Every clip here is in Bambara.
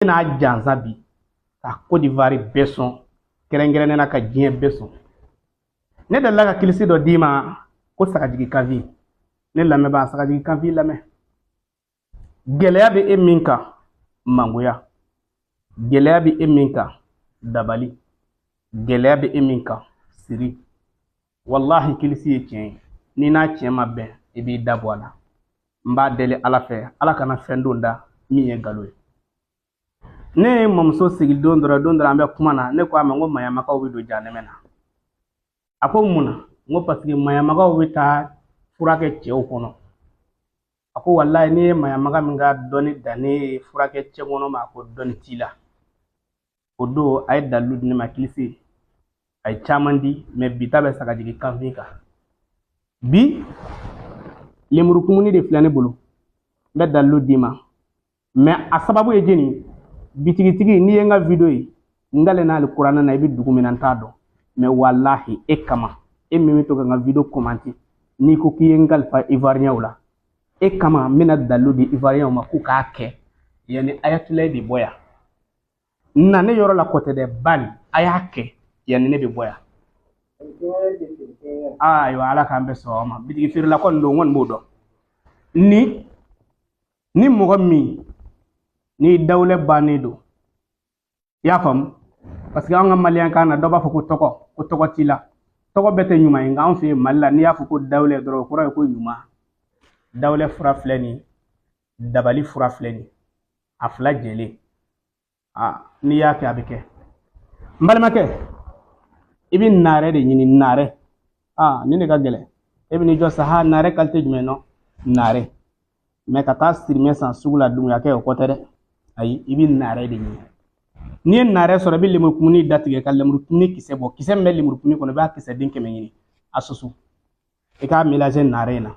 n'a jansa bi ka Côte d'Ivoire bɛɛ sɔn kɛrɛnkɛrɛnnena ka diɲɛ bɛɛ sɔn. Ne delila ka kilisi dɔ d'i ma ko sagajigi kanfi. Ne lamɛnbaa sagajigi kanfi lamɛn. Gɛlɛya bɛ e min kan mangoya, gɛlɛya bɛ e min kan dabali, gɛlɛya bɛ e min kan siri. Wallahi kilisi ye tiɲɛ ye. Ni n'a tiɲɛ ma bɛn i b'i da bɔ a la. N b'a deli Ala fɛ Ala kana fɛn don da min ye nkalon ye. Ne ye mamuso sigi don dɔ an bɛ kuma na ne ko a ma n ko mayamakaw bɛ don janɛmɛ na. A ko mun na? N ko parce que mayamakaw bɛ taa furakɛ cɛw kɔnɔ. A ko wallahi ni ye mayamaga min ka dɔnni dan ne ye furakɛ cɛ kɔnɔ ma ko dɔnni t'i la. O don a ye dalilu di ne ma kilisi. A ye caman di mais bi ta bɛ sagajigi kanfi kan. Bi lemurukumuni de filɛ ne bolo. N bɛ dalilu d'i ma. Mais a sababu ye jeni bitigitigi n'i ye n ka video ye n dalen n'ale kuranɛ na i bɛ dugu min na n t'a dɔn mais wallahi e kama e min bɛ to ka n ka video commenter n'i ko k'i ye n kalifa ivoirien la e kama n bɛna dalilu di ivoirien ma k'u k'a kɛ yanni Ayatulayi de bɔ yan. Na ne yɔrɔ la kɔtɛ dɛ bali a y'a kɛ yanni ne bɛ bɔ yan. Ayiwa Ala k'an bɛɛ sɔn o ma bitigi feerela kɔni don n kɔni b'o dɔn. Ni mɔgɔ min ni dawlɛ bannen don i y'a faamu parce que an ka maliyɛnkan na dɔ b'a fɔ ko tɔgɔ t'i la. Tɔgɔ bɛɛ tɛ ɲuman ye nka anw fɛ yen Mali la n'i y'a fɔ ko dawlɛ dɔrɔn o kɔrɔ ye ko ɲuman. Dawlɛ fura filɛ nin dabali fura filɛ nin a fila jɛlen n'i y'a kɛ a bɛ kɛ. N balimakɛ i bɛ naarɛ de ɲini naarɛ nin de ka gɛlɛn e bɛ n'i jɔ sa naarɛ qualité jumɛn nɔ naarɛ mais ka taa sirimɛ san sugu la dumuya kɛ o kɔ tɛ dɛ. Ayi i bɛ naarɛ de ɲini. N'i ye naarɛ sɔrɔ i bɛ lemurukumuni datigɛ ka lemurukumuni kisɛ bɔ kisɛ min bɛ lemurukumuni kɔnɔ i b'a kisɛ den 100 ɲini a susu i k'a mélanger naarɛ in na.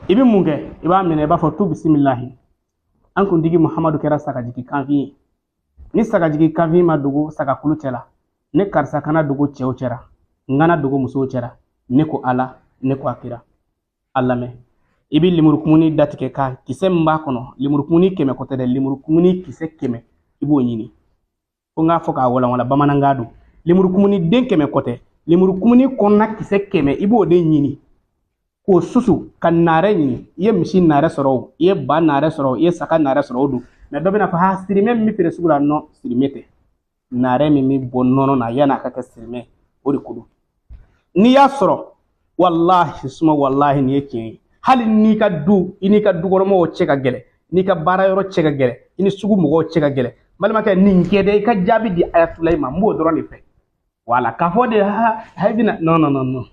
I bɛ mun kɛ i b'a minɛ i b'a fɔ tu bisimilahi an kuntigi Muhamadu kɛra sagajigi kanfi ye. Ni sagajigi kanfi ma dogo sagakulu cɛla ne karisa kana dogo cɛw cɛra n kana dogo musow cɛra ne ko Ala ne ko a kira a lamɛn. I bɛ lemurukumuni datigɛ ka kisɛ min b'a kɔnɔ lemurukumuni 100 kɔtɛ dɛ lemurukumuni kisɛ 100 i b'o ɲini ko n k'a fɔ k'a walawala bamanankan don lemurukumuni den 100 kɔtɛ lemurukumuni kɔnɔna kisɛ 100 i b'o de ɲini k'o susu ka naarɛ ɲini i ye misi naarɛ sɔrɔ o i ye ba naarɛ sɔrɔ o i ye saga naarɛ sɔrɔ o don mais dɔ bɛna fɔ sirimɛ min bɛ feere sugu la nɔ sirimɛ tɛ naarɛ min bɛ bɔ nɔnɔ na yan'a ka kɛ sirimɛ o de ko don. N'i y'a sɔrɔ wallahi suma wallahi nin ye tiɲɛ ye. Hali n'i ka du i n'i ka dukɔnɔmɔgɔw cɛ ka gɛlɛn n'i ka baara yɔrɔ cɛ ka gɛlɛn i ni sugu mɔgɔw cɛ ka gɛlɛn balimakɛ nin kɛ dɛ i ka jaabi di Ayatulayi ma n b'o dɔrɔn de fɛ wala k'a fɔ de i bɛna non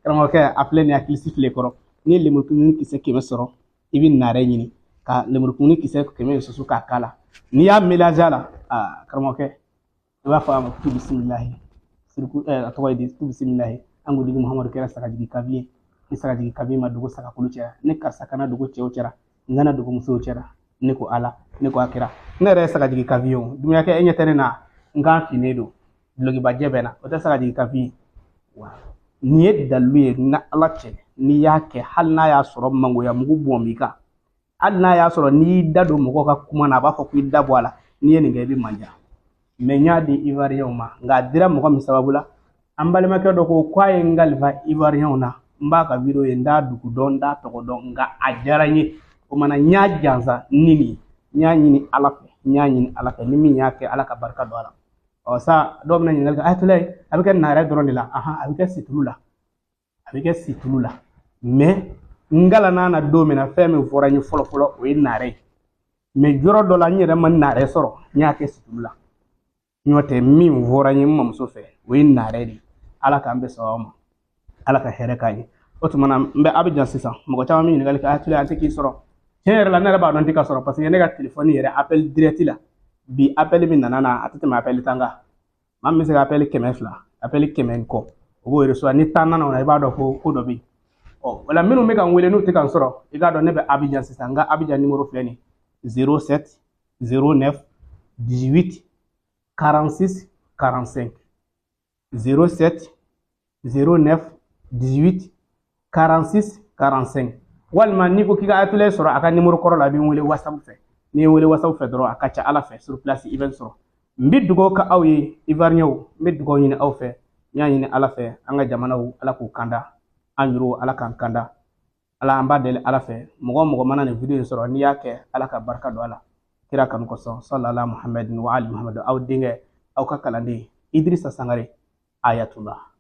karamɔgɔkɛ a filɛ nin ye a kilisi filɛ kɔrɔ n'i ye lemurukumuni kisɛ 100 sɔrɔ i bɛ naarɛ ɲini ka lemurukumuni kisɛ 100 susu k'a k'a la n'i y'a mélanger a la karamɔgɔkɛ i b'a fɔ a ma tu bisimilahi a tɔgɔ ye di tu bisimilahi an kuntigi Muhamadu kɛra sagajigi kanfi ye. Ni sagajigi kanfi ma dogo sagakulu cɛra ne karisa kana dogo cɛw cɛra n kana dogo musow cɛra ne ko Ala ne ko a kira ne yɛrɛ ye sagajigi kanfi ye o dumuyakɛ e ɲɛ tɛ ne na n kan finnen don dulokibajɛ bɛ na o tɛ sagajigi kanfi ye wa nin ye dalilu ye na Ala cɛ n'i y'a kɛ hali n'a y'a sɔrɔ mangoya mugu bɔn b'i kan hali n'a y'a sɔrɔ n'i y'i da don mɔgɔw ka kuma na a b'a fɔ ko i da bɔ a la n'i ye nin kɛ i bɛ manja mais n y'a di ivoirien ma nka a dira mɔgɔ min sababu la an balimakɛ dɔ ko k'a ye n kalifa ivoirien na n b'a ka video ye n t'a dugu dɔn n t'a tɔgɔ dɔn nka a diyara n ye o mana n y'a jansa ni nin ye n y'a ɲini Ala fɛ ni min y'a kɛ Ala ka barika don a la sa dɔw bɛna ɲininkali kɛ Ayatulayi a bɛ kɛ naarɛ dɔrɔn de la a bɛ kɛ situlu la mais n kalanna na don min na fɛn min fɔra n ye fɔlɔ o ye naarɛ ye mais yɔrɔ dɔ la n yɛrɛ ma naarɛ sɔrɔ n y'a kɛ situlu la n'o tɛ min fɔra n ye n mamuso fɛ o ye naarɛ de Ala k'an bɛɛ sɔn o ma Ala ka hɛrɛ k'an ye o tuma na n bɛ Abidjan sisan mɔgɔ caman bɛ ɲininkali kɛ Ayatulayi an tɛ k'i sɔrɔ tiɲɛ yɛrɛ la ne yɛrɛ b'a dɔn n tɛ ka sɔrɔ parce que ne ka téléphone yɛrɛ appel direct la bi appel min nana na a tɛ tɛmɛ appel 10 kan maa min bɛ se ka appel 200 appel 100 kɔ o b'o recevoir ni 10 nana o la i b'a dɔn ko dɔ bɛ yen o la minnu bɛ ka n wele n'u tɛ ka n sɔrɔ i k'a dɔn ne bɛ Abidjan sisan n ka Abidjan numéro filɛ nin 07 09 18 46 45 07 09 18 46 45 walima n'i ko k'i ka Ayatulayi sɔrɔ a ka numéro kɔrɔ la a bɛ n wele WhatsApp fɛ n'i ye wele wasaw fɛ dɔrɔn a ka ca Ala fɛ sur place i bɛ n sɔrɔ. N bɛ dugawu kɛ aw ye Ivoirien n bɛ dugawu ɲini aw fɛ n y'a ɲini Ala fɛ an ka jamanaw Ala k'u kanda an yɛrɛw Ala k'an kanda. Ala an b'a deli Ala fɛ mɔgɔ o mɔgɔ mana nin video in sɔrɔ n'i y'a kɛ Ala ka barika don a la kira kanu kosɔn sallallahu Muhammadin wa ali Muhammad aw denkɛ aw ka kalanden Idrissa Sangare Ayatullah.